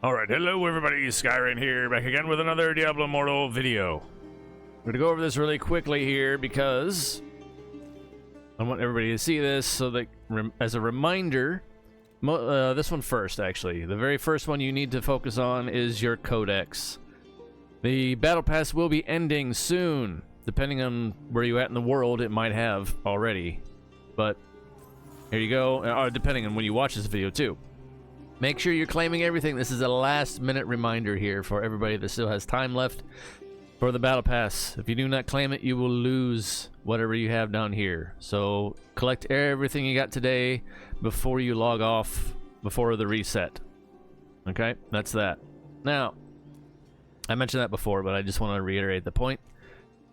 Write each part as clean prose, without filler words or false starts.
Alright, hello everybody, Skyrain here, back again with another Diablo Immortal video. I'm going to go over this really quickly here because I want everybody to see this so that, as a reminder, this one first actually. The very first one you need to focus on is your codex. The battle pass will be ending soon. Depending on where you're at in the world, it might have already. But here you go, depending on when you watch this video too. Make sure you're claiming everything. This is a last-minute reminder here for everybody that still has time left for the battle pass. If you do not claim it, you will lose whatever you have down here. So collect everything you got today before you log off, before the reset. Okay, that's that. Now, I mentioned that before, but I just want to reiterate the point.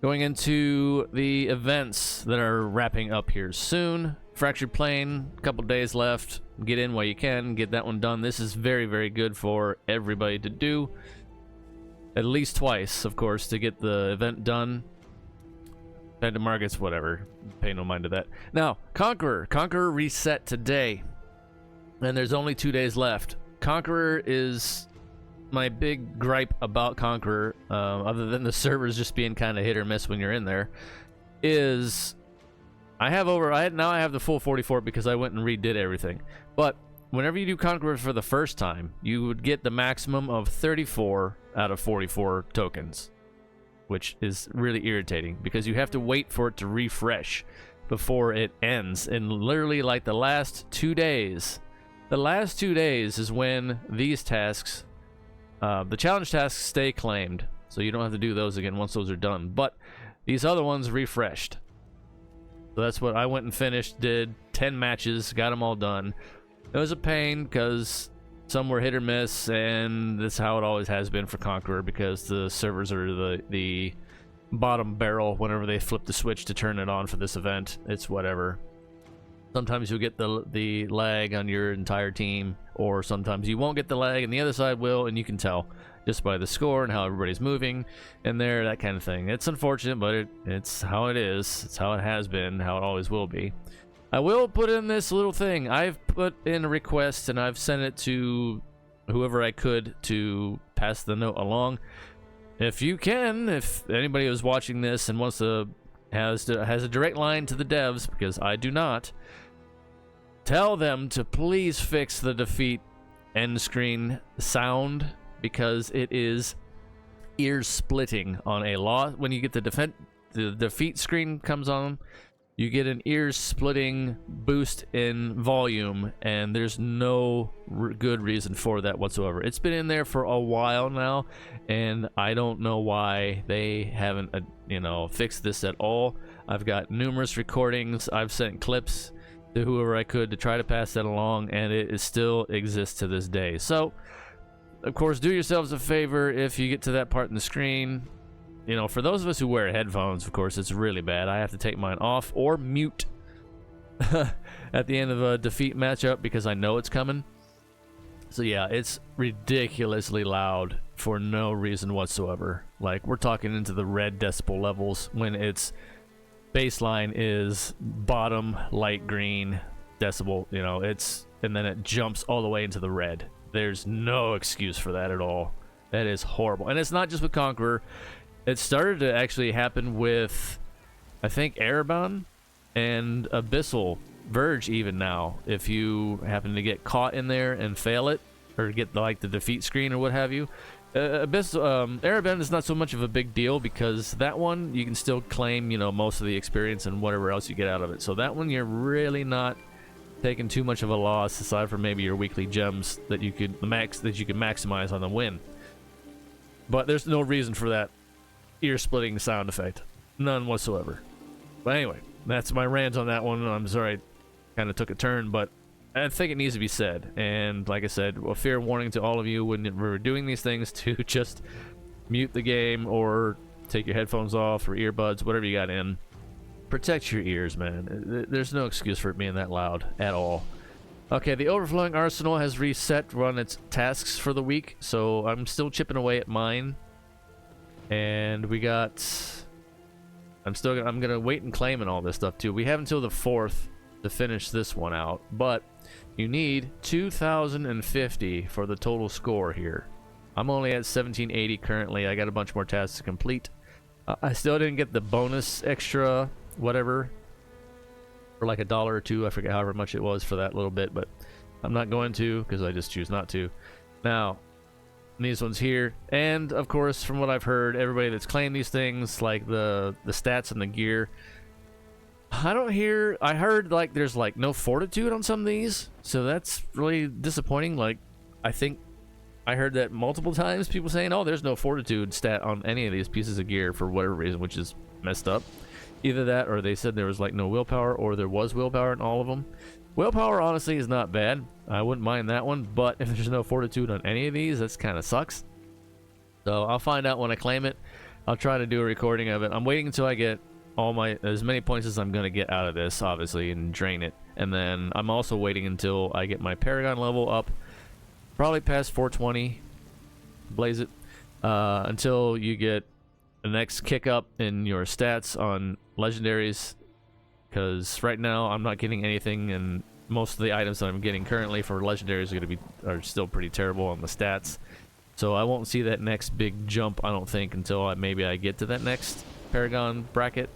Going into the events that are wrapping up here soon. Fractured Plane, a couple days left. Get in while you can, get that one done. This is very, very good for everybody to do. At least twice, of course, to get the event done. Phantom Markets, whatever. Pay no mind to that. Now, Conqueror. Conqueror reset today. And there's only 2 days left. Conqueror is my big gripe about Conqueror, other than the servers just being kind of hit or miss when you're in there, is now I have the full 44 because I went and redid everything. But whenever you do Conqueror for the first time, you would get the maximum of 34 out of 44 tokens, which is really irritating because you have to wait for it to refresh before it ends. And literally like the last 2 days, is when these tasks, the challenge tasks stay claimed, so you don't have to do those again once those are done. But these other ones refreshed. So that's what I went and finished, did 10 matches, got them all done. It was a pain because some were hit or miss, and that's how it always has been for Conqueror because the servers are the bottom barrel whenever they flip the switch to turn it on for this event. It's whatever. Sometimes you'll get the lag on your entire team, or sometimes you won't get the lag and the other side will, and you can tell just by the score and how everybody's moving and there, that kind of thing. It's unfortunate, but it's how it is. It's how it has been, how it always will be. I will put in this little thing. I've put in a request and I've sent it to whoever I could to pass the note along. If you can, if anybody who's watching this and wants to has a direct line to the devs, because I do not, tell them to please fix the defeat end screen sound, because it is ear splitting on a lot. When you get the defeat screen comes on, you get an ear splitting boost in volume, and there's no good reason for that whatsoever. It's been in there for a while now, and I don't know why they haven't fixed this at all. I've got numerous recordings. I've sent clips to whoever I could to try to pass that along, and it still exists to this day. So of course, do yourselves a favor if you get to that part in the screen. For those of us who wear headphones, of course, it's really bad. I have to take mine off or mute at the end of a defeat matchup because I know it's coming. So yeah, it's ridiculously loud for no reason whatsoever. Like, we're talking into the red decibel levels when its baseline is bottom light green decibel. And then it jumps all the way into the red. There's no excuse for that at all. That is horrible. And it's not just with Conqueror. It started to actually happen with, I think, Erebon and Abyssal Verge even now. If you happen to get caught in there and fail it, or get the defeat screen or what have you. Erebon is not so much of a big deal because that one you can still claim, most of the experience and whatever else you get out of it. So that one you're really not taking too much of a loss, aside from maybe your weekly gems that you could maximize on the win. But there's no reason for that ear-splitting sound effect, none whatsoever. But anyway, that's my rant on that one. I'm sorry, I kind of took a turn, but I think it needs to be said. And like I said, a fair warning to all of you when we're doing these things to just mute the game or take your headphones off or earbuds, whatever you got in. Protect your ears, man. There's no excuse for it being that loud at all. Okay, the Overflowing Arsenal has reset, run its tasks for the week, so I'm still chipping away at mine. And we got... I'm gonna wait and claim and all this stuff too. We have until the 4th to finish this one out, but you need 2,050 for the total score here. I'm only at 1,780 currently. I got a bunch more tasks to complete. I still didn't get the bonus extra whatever for like $1 or $2. I forget however much it was for that little bit, but I'm not going to because I just choose not to. Now, these ones here, and of course, from what I've heard, everybody that's claimed these things, like the stats and the gear, I heard like there's like no fortitude on some of these, so that's really disappointing. Like, I think I heard that multiple times, people saying, oh, there's no fortitude stat on any of these pieces of gear for whatever reason, which is messed up. Either that, or they said there was like no willpower, or there was willpower in all of them. Willpower, honestly, is not bad. I wouldn't mind that one, but if there's no fortitude on any of these, that's kind of sucks. So I'll find out when I claim it. I'll try to do a recording of it. I'm waiting until I get as many points as I'm going to get out of this, obviously, and drain it. And then I'm also waiting until I get my Paragon level up, probably past 420, blaze it, until you get the next kick up in your stats on legendaries. Because right now I'm not getting anything, and most of the items that I'm getting currently for legendaries are still pretty terrible on the stats. So I won't see that next big jump, I don't think, until maybe I get to that next Paragon bracket.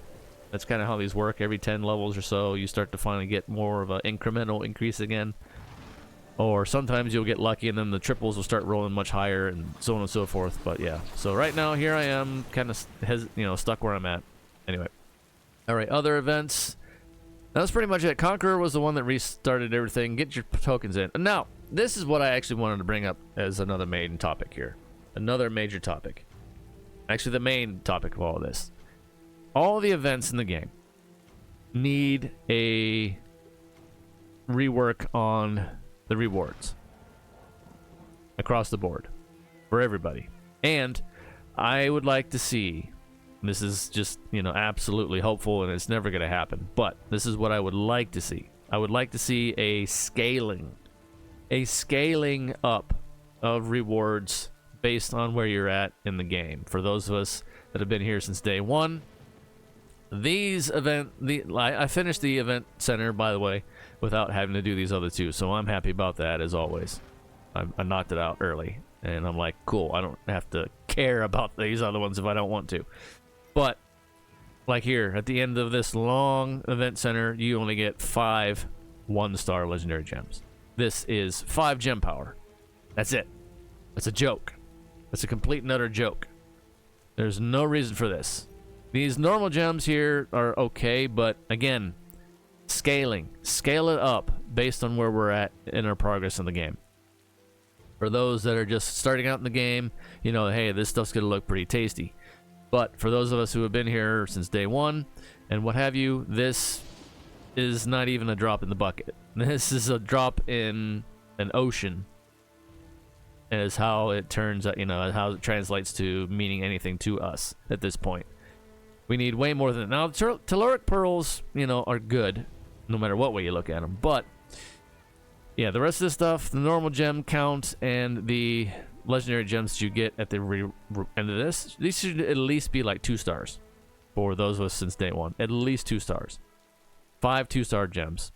That's kind of how these work. Every 10 levels or so, you start to finally get more of an incremental increase again. Or sometimes you'll get lucky, and then the triples will start rolling much higher, and so on and so forth. But yeah, so right now here I am, kind of stuck where I'm at. Anyway, all right, other events. That was pretty much it. Conqueror was the one that restarted everything. Get your tokens in. And now, this is what I actually wanted to bring up as another main topic here. Another major topic. Actually, the main topic of all of this. All the events in the game need a rework on the rewards. Across the board. For everybody. And I would like to see... This is just, absolutely hopeful, and it's never going to happen. But this is what I would like to see. I would like to see a scaling up of rewards based on where you're at in the game. For those of us that have been here since day one, I finished the event center, by the way, without having to do these other two. So I'm happy about that, as always. I knocked it out early, and I'm like, cool. I don't have to care about these other ones if I don't want to. But, like here, at the end of this long event center, you only get 5 1-star legendary gems. This is 5 gem power. That's it. That's a joke. That's a complete and utter joke. There's no reason for this. These normal gems here are okay, but again, scaling. Scale it up based on where we're at in our progress in the game. For those that are just starting out in the game, hey, this stuff's going to look pretty tasty. But for those of us who have been here since day one and what have you, this is not even a drop in the bucket. This is a drop in an ocean, as how it turns out, how it translates to meaning anything to us at this point. We need way more than that. Now, telluric pearls, are good no matter what way you look at them. But, yeah, the rest of this stuff, the normal gem count and the legendary gems you get at the end of this, these should at least be like 2 stars for those of us since day one. At least 2 stars. 5 2-star gems.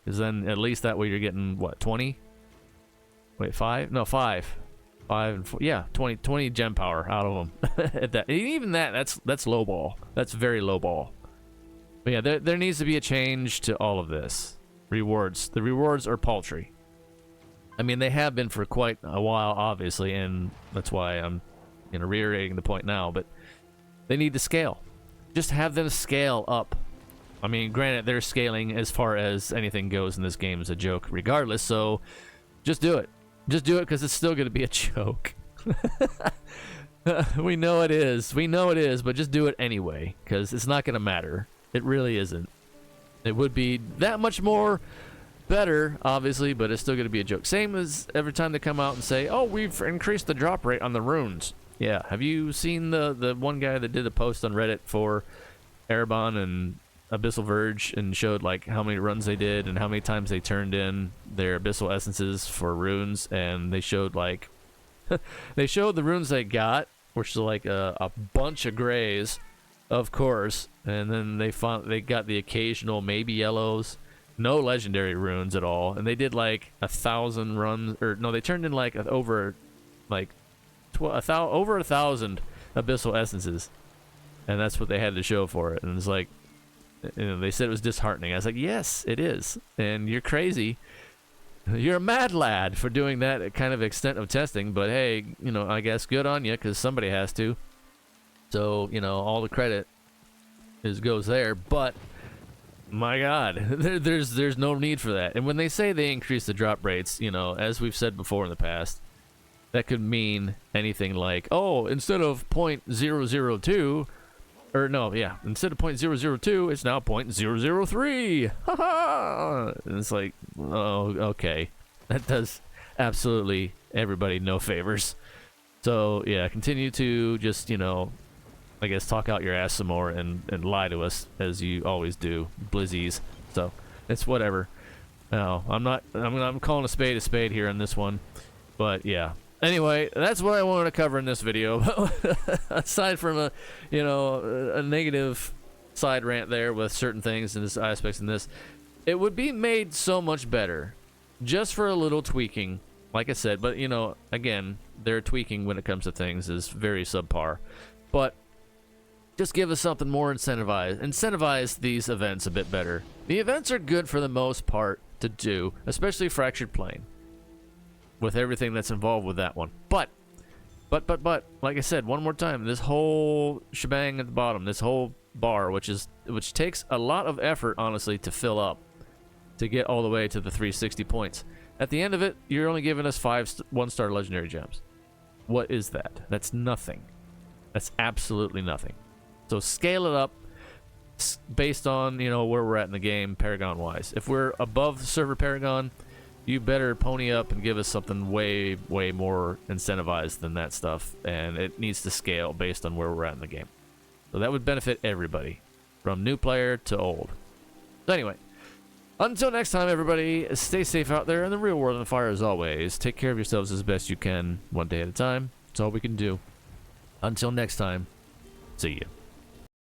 Because then at least that way you're getting, what, 20? Wait, 5? No, 5. 5 and 4. Yeah, 20 gem power out of them. At that, even that's low ball. That's very low ball. But yeah, there needs to be a change to all of this. Rewards. The rewards are paltry. I mean, they have been for quite a while, obviously, and that's why I'm, reiterating the point now, but they need to scale. Just have them scale up. I mean, granted, their scaling as far as anything goes in this game is a joke regardless, so just do it. Just do it because it's still going to be a joke. We know it is. We know it is, but just do it anyway because it's not going to matter. It really isn't. It would be that much more better, obviously, but it's still going to be a joke. Same as every time they come out and say, oh, we've increased the drop rate on the runes. Yeah, have you seen the one guy that did a post on Reddit for Erebon and Abyssal Verge and showed like how many runs they did and how many times they turned in their Abyssal Essences for runes, and they showed like they showed the runes they got, which is like a bunch of grays, of course, and then they got the occasional maybe yellows, no legendary runes at all, and they did like 1,000 runs, or no, they turned in like over like over 1,000 abyssal essences, and that's what they had to show for it. And it's like, you know, they said it was disheartening. I was like, yes, it is, and you're crazy. You're a mad lad for doing that kind of extent of testing, but hey, you know, I guess good on you, because somebody has to. So, you know, all the credit goes there, but my God, there's no need for that. And when they say they increase the drop rates, you know, as we've said before in the past, that could mean anything like, oh, instead of 0.002, or no, yeah, instead of 0.002, it's now 0.003. Ha! And it's like, oh, okay, that does absolutely everybody no favors. So yeah, continue to just, you know, I guess talk out your ass some more and lie to us as you always do, blizzies. So it's whatever. No, I'm calling a spade here on this one. But yeah. Anyway, that's what I wanted to cover in this video. Aside from a, you know, a negative side rant there with certain things and aspects in this, it would be made so much better just for a little tweaking. Like I said, but you know, again, their tweaking when it comes to things is very subpar. But just give us something more incentivize these events a bit better. The events are good for the most part to do, especially Fractured Plane, with everything that's involved with that one. But, like I said, one more time, this whole shebang at the bottom, this whole bar, which takes a lot of effort, honestly, to fill up, to get all the way to the 360 points. At the end of it, you're only giving us 5 one-star legendary gems. What is that? That's nothing. That's absolutely nothing. So scale it up based on, you know, where we're at in the game, Paragon-wise. If we're above server Paragon, you better pony up and give us something way, way more incentivized than that stuff. And it needs to scale based on where we're at in the game. So that would benefit everybody, from new player to old. So anyway, until next time, everybody, stay safe out there in the real world and fire as always. Take care of yourselves as best you can, one day at a time. That's all we can do. Until next time, see you.